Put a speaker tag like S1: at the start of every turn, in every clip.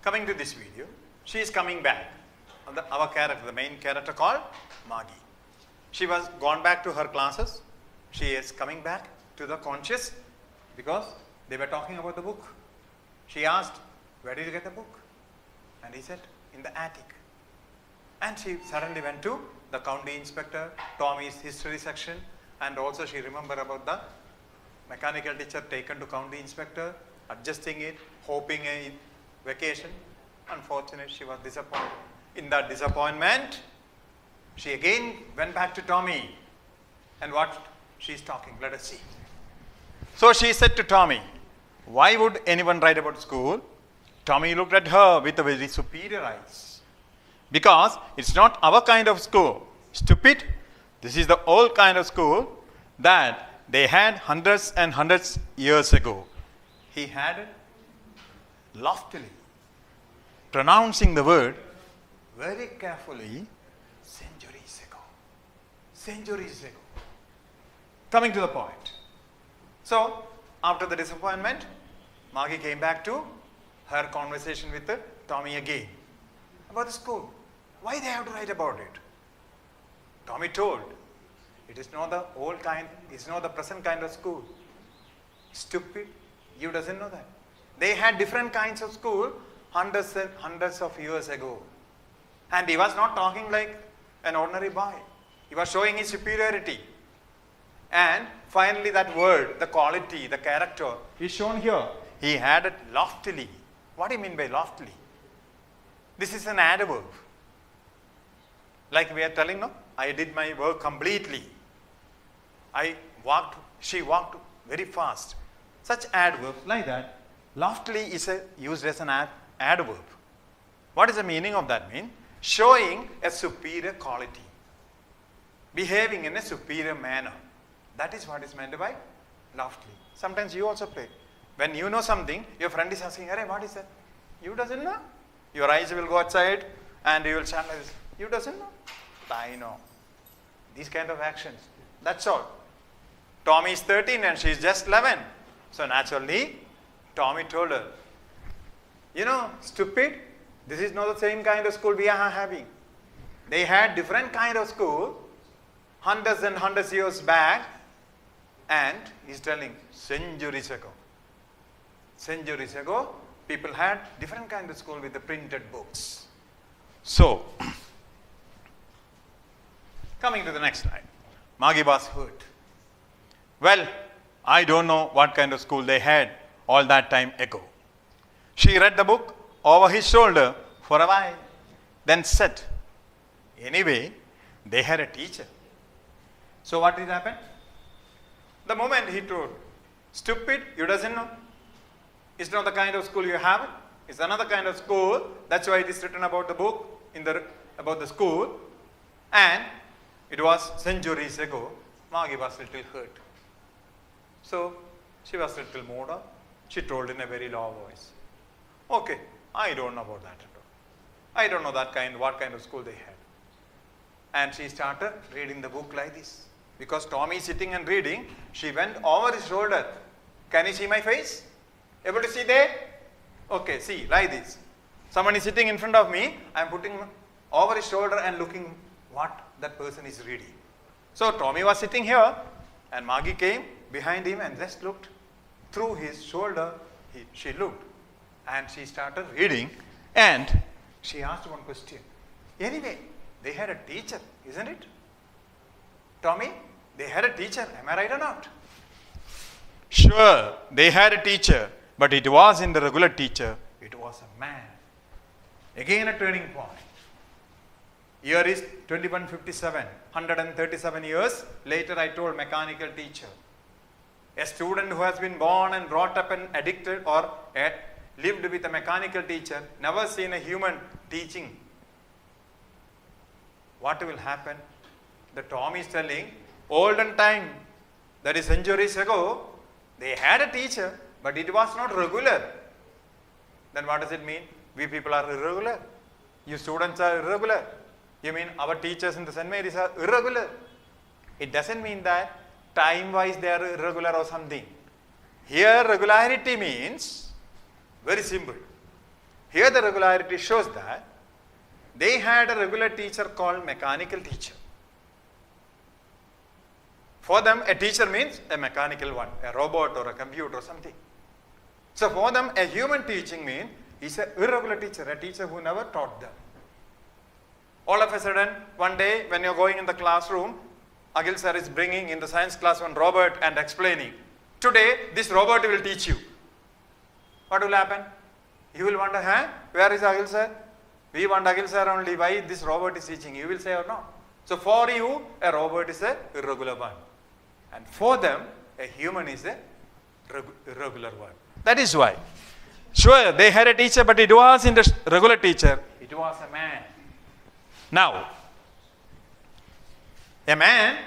S1: coming to this video, she is coming back. Our character, the main character called Maggie. She was gone back to her classes. She is coming back to the conscious because they were talking about the book. She asked, where did you get the book? And he said, in the attic. And she suddenly went to the county inspector, Tommy's history section, and also she remembered about the mechanical teacher taken to county inspector, adjusting it, hoping a vacation. Unfortunately, she was disappointed. In that disappointment, she again went back to Tommy. And what she is talking, let us see. So she said to Tommy, why would anyone write about school? Tommy looked at her with a very superior eyes. Because it's not our kind of school. Stupid. This is the old kind of school that they had hundreds and hundreds years ago. He had it loftily, pronouncing the word very carefully, centuries ago. Centuries ago. Coming to the point. So, after the disappointment, Maggie came back to her conversation with Tommy again about the school. Why they have to write about it? Tommy told, it is not the old kind, it's not the present kind of school. Stupid, you doesn't know that. They had different kinds of school hundreds and hundreds of years ago. And he was not talking like an ordinary boy. He was showing his superiority. And finally that word, the quality, the character is shown here. He had it loftily. What do you mean by loftily? This is an adverb. Like we are telling, no? I did my work completely. She walked very fast. Such adverbs like that, loftily is used as an adverb. What is the meaning of that mean? Showing a superior quality. Behaving in a superior manner. That is what is meant by loftily. Sometimes you also play. When you know something, your friend is asking, "Arey, what is that?" You doesn't know. Your eyes will go outside and you will stand like this. You doesn't know. I know. These kind of actions. That's all. Tommy is 13 and she is just 11. So naturally, Tommy told her, you know, stupid, this is not the same kind of school we are having. They had different kind of school hundreds and hundreds years back, and he's telling centuries ago. Centuries ago, people had different kind of school with the printed books. So, coming to the next slide. Maggie was hurt. Well, I don't know what kind of school they had all that time ago. She read the book over his shoulder for a while, then said, anyway, they had a teacher. So what did happen? The moment he told, stupid, you doesn't know. It's not the kind of school you have. It's another kind of school. That's why it is written about the book, about the school. And it was centuries ago. Maggie was a little hurt. So she was a little moved up. She told in a very low voice, okay, I don't know about that at all. I don't know what kind of school they had. And she started reading the book like this. Because Tommy is sitting and reading, she went over his shoulder. Can you see my face? Able to see there? Okay, see, like this. Someone is sitting in front of me, I am putting over his shoulder and looking what that person is reading. So Tommy was sitting here and Maggie came behind him and just looked through his shoulder. She looked and she started reading and she asked one question. Anyway, they had a teacher, isn't it? Tommy, they had a teacher, am I right or not? Sure, they had a teacher, but it wasn't the regular teacher, it was a man. Again a turning point. Year is 2157, 137 years later I told mechanical teacher. A student who has been born and brought up and addicted or lived with a mechanical teacher, never seen a human teaching. What will happen? The Tom is telling, olden time, that is centuries ago, they had a teacher, but it was not regular. Then what does it mean? We people are irregular. You students are irregular. You mean our teachers in the St. Mary's are irregular? It doesn't mean that time-wise they are irregular or something. Here regularity means very simple. Here the regularity shows that they had a regular teacher called mechanical teacher. For them, a teacher means a mechanical one, a robot or a computer or something. So for them, a human teaching means he's an irregular teacher, a teacher who never taught them. All of a sudden, one day when you're going in the classroom, Akhil sir is bringing in the science class one robot and explaining. Today, this robot will teach you. What will happen? You will wonder, where is Akhil sir? We want Akhil sir only. Why this robot is teaching? You will say or no. So for you, a robot is a irregular one. And for them, a human is a irregular one. That is why. Sure, they had a teacher, but it wasn't a regular teacher. It was a man. Now, a man,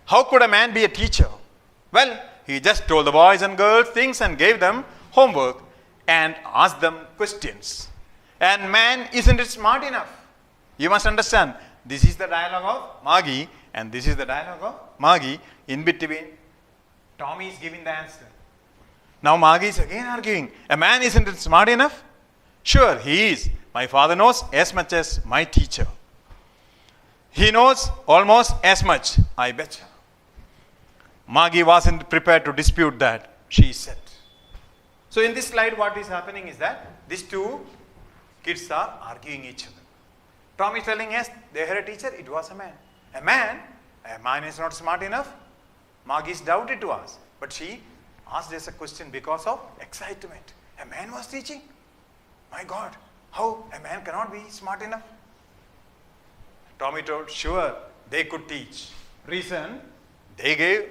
S1: how could a man be a teacher? Well, he just told the boys and girls things and gave them homework and asked them questions. And man, isn't it smart enough? You must understand, this is the dialogue of Maggie and this is the dialogue of Maggie. In between, Tommy is giving the answer. Now Maggie is again arguing. A man isn't it smart enough? Sure, he is. My father knows as much as my teacher. He knows almost as much, I betcha. Maggie wasn't prepared to dispute that, she said. So in this slide, what is happening is that these two kids are arguing each other. Tom is telling us they had a teacher, it was a man. A man is not smart enough. Maggie is doubted to ask, but she asked us a question because of excitement. A man was teaching? My God, how a man cannot be smart enough? Tommy told, sure, they could teach. Reason, they gave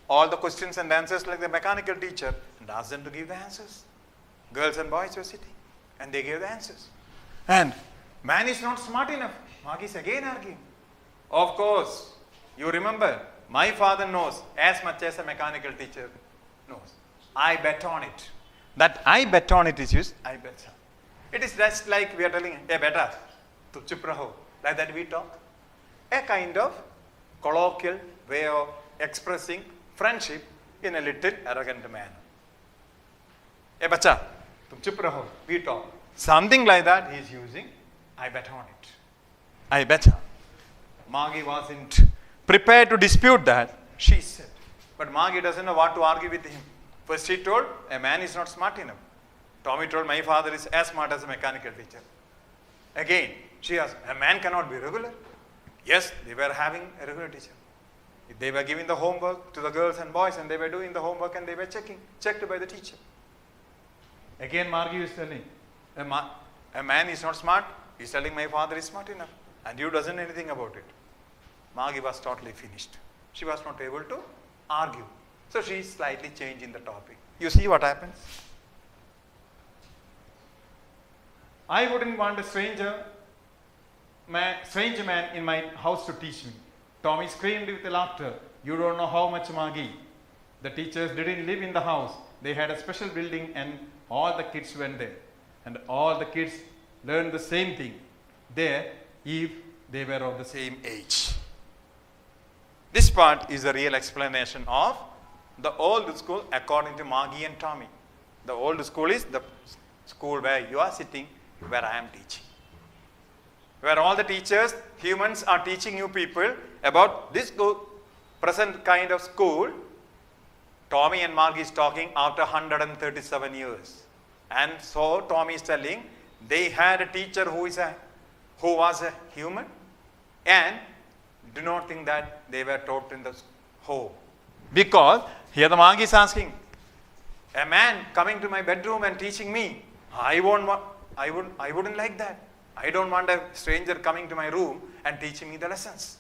S1: all the questions and answers like the mechanical teacher and asked them to give the answers. Girls and boys were sitting and they gave the answers. And man is not smart enough. Maggie is again arguing. Of course, you remember, my father knows as much as a mechanical teacher knows. I bet on it. That I bet on it is used, I bet. It is just like we are telling, hey beta, tu chup raho. Like that we talk. A kind of colloquial way of expressing friendship in a little arrogant manner. Hey bacha, tum chup raho. We talk. Something like that he is using, I bet on it. I betcha. Maggie wasn't prepared to dispute that, she said. But Maggie doesn't know what to argue with him. First she told, a man is not smart enough. Tommy told, my father is as smart as a mechanical teacher. Again, she asked, a man cannot be regular. Yes, they were having a regular teacher. They were giving the homework to the girls and boys and they were doing the homework and they were checked by the teacher. Again, Margie is telling, a man is not smart. He's telling my father is smart enough. And you doesn't know anything about it. Margie was totally finished. She was not able to argue. So she slightly changed in the topic. You see what happens? I wouldn't want a strange man in my house to teach me. Tommy screamed with laughter. You don't know how much, Maggie. The teachers didn't live in the house. They had a special building and all the kids went there. And all the kids learned the same thing there if they were of the same age. This part is the real explanation of the old school according to Maggie and Tommy. The old school is the school where you are sitting, where I am teaching. Where all the teachers, humans are teaching you people about this present kind of school. Tommy and Maggie is talking after 137 years. And so Tommy is telling they had a teacher who was a human and do not think that they were taught in the home. Because here the Maggie is asking, a man coming to my bedroom and teaching me, I wouldn't like that. I don't want a stranger coming to my room and teaching me the lessons.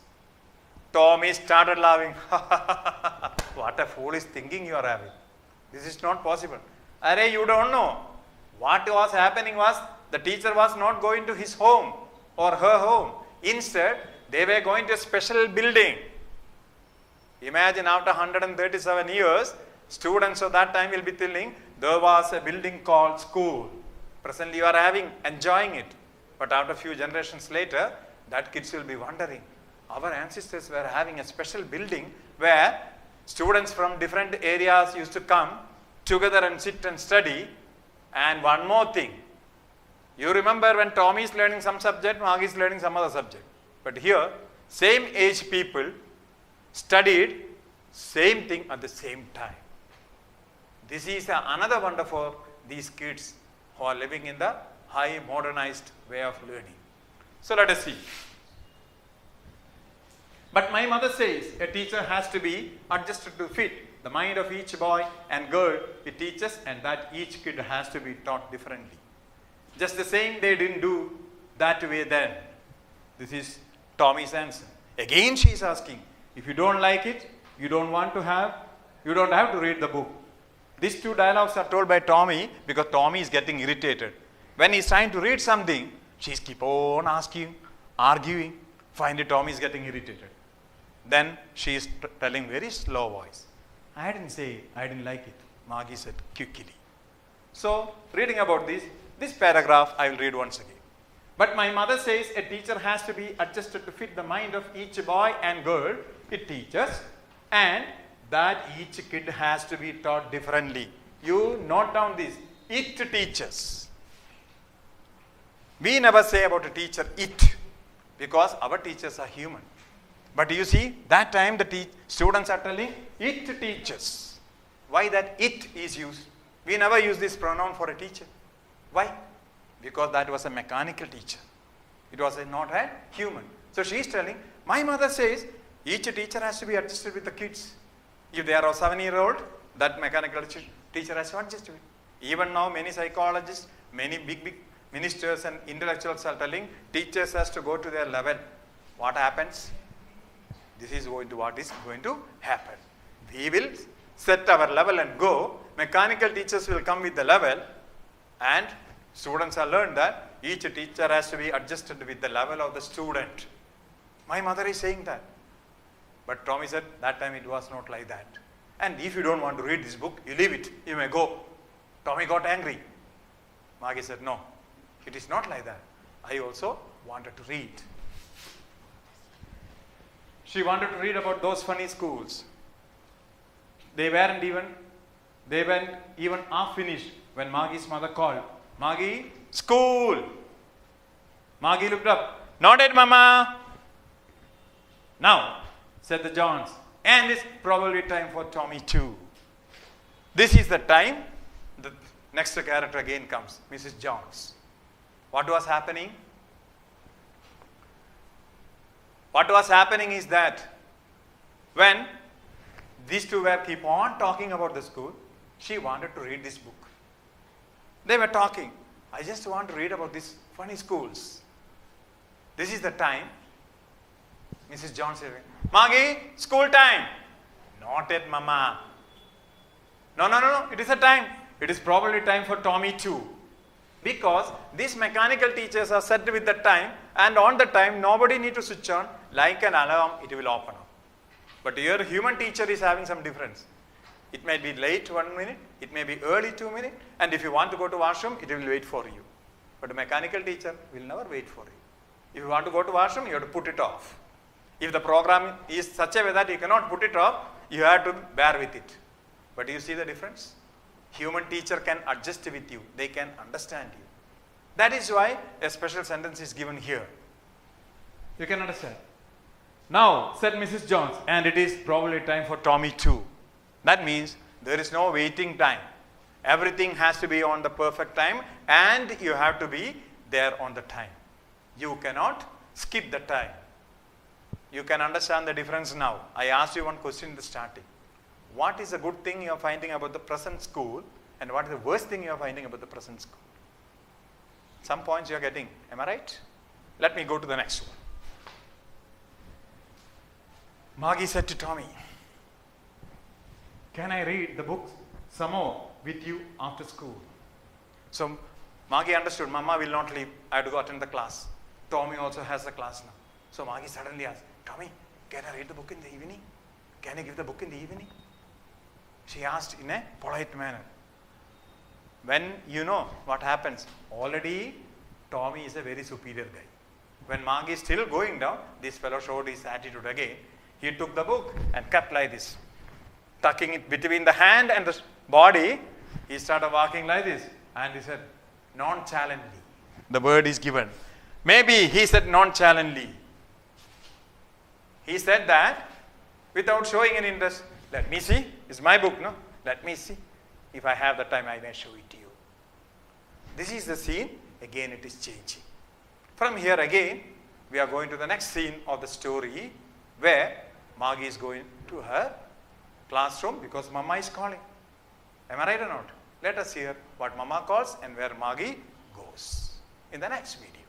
S1: Tommy started laughing. What a foolish thinking you are having. This is not possible. Arey, you don't know. What was happening was the teacher was not going to his home or her home. Instead, they were going to a special building. Imagine after 137 years, students of that time will be telling, there was a building called school. Presently you are enjoying it. But after a few generations later, that kids will be wondering, our ancestors were having a special building where students from different areas used to come together and sit and study. And one more thing, You remember when Tommy is learning some subject, Maggie is learning some other subject. But here, same age people studied same thing at the same time. This is another wonder for these kids who are living in the high modernized way of learning. So let us see. But my mother says a teacher has to be adjusted to fit the mind of each boy and girl it teaches, and that each kid has to be taught differently. Just the same they didn't do that way then. This is Tommy's answer. Again she is asking, if you don't like it, you don't have to read the book. These two dialogues are told by Tommy because Tommy is getting irritated. When he is trying to read something, she keep on asking, arguing. Finally Tommy is getting irritated. Then she is telling very slow voice, I didn't say I didn't like it. Maggie said quickly. So reading about this paragraph I will read once again. But my mother says a teacher has to be adjusted to fit the mind of each boy and girl it teaches, and that each kid has to be taught differently. You note down this. It teaches. We never say about a teacher it, because our teachers are human. But you see, that time the students are telling it teaches. Why that it is used? We never use this pronoun for a teacher. Why? Because that was a mechanical teacher. It was not a human. So she is telling, my mother says each teacher has to be adjusted with the kids. If they are a 7-year-old, that mechanical teacher has to adjust with. Even now many psychologists, many big ministers and intellectuals are telling teachers has to go to their level. What happens? This is what is going to happen. We will set our level and go. Mechanical teachers will come with the level, and students have learned that each teacher has to be adjusted with the level of the student. My mother is saying that. But Tommy said that time it was not like that. And if you don't want to read this book, you leave it. You may go. Tommy got angry. Maggie said, no, it is not like that. I also wanted to read. She wanted to read about those funny schools. They weren't even half finished when Maggie's mother called. Maggie, school. Maggie looked up. Not yet, Mama. Now, said the Johns. And it's probably time for Tommy too. This is the time the next character again comes, Mrs. Johns. What was happening? What was happening is that when these two were keep on talking about the school, she wanted to read this book. They were talking. I just want to read about these funny schools. This is the time. Mrs. John said, Maggie, school time. Not yet, Mama. No. It is a time. It is probably time for Tommy too. Because these mechanical teachers are set with the time, and on the time nobody need to switch on. Like an alarm, it will open up. But your human teacher is having some difference. It may be late 1 minute, it may be early 2 minutes, and if you want to go to washroom, it will wait for you. But a mechanical teacher will never wait for you. If you want to go to washroom, you have to put it off. If the program is such a way that you cannot put it off, you have to bear with it. But you see the difference? Human teacher can adjust with you. They can understand you. That is why a special sentence is given here. You can understand. Now, said Mrs. Johns, and it is probably time for Tommy too. That means there is no waiting time. Everything has to be on the perfect time, and you have to be there on the time. You cannot skip the time. You can understand the difference now. I asked you one question in the starting. What is a good thing you are finding about the present school, and what is the worst thing you are finding about the present school? Some points you are getting. Am I right? Let me go to the next one. Maggie said to Tommy, can I read the books some more with you after school? So Maggie understood, Mama will not leave. I have to go attend the class. Tommy also has the class now. So Maggie suddenly asked, Tommy, can I read the book in the evening? Can I give the book in the evening? She asked in a polite manner. When you know what happens, already Tommy is a very superior guy. When Maggie is still going down, this fellow showed his attitude again. He took the book and kept like this, tucking it between the hand and the body. He started walking like this, and he said, nonchalantly, the word is given. Maybe he said nonchalantly. He said that without showing any interest. Let me see. It's my book, no? Let me see. If I have the time, I may show it to you. This is the scene. Again, it is changing. From here again, we are going to the next scene of the story where Maggie is going to her classroom because Mama is calling. Am I right or not? Let us hear what Mama calls and where Maggie goes in the next video.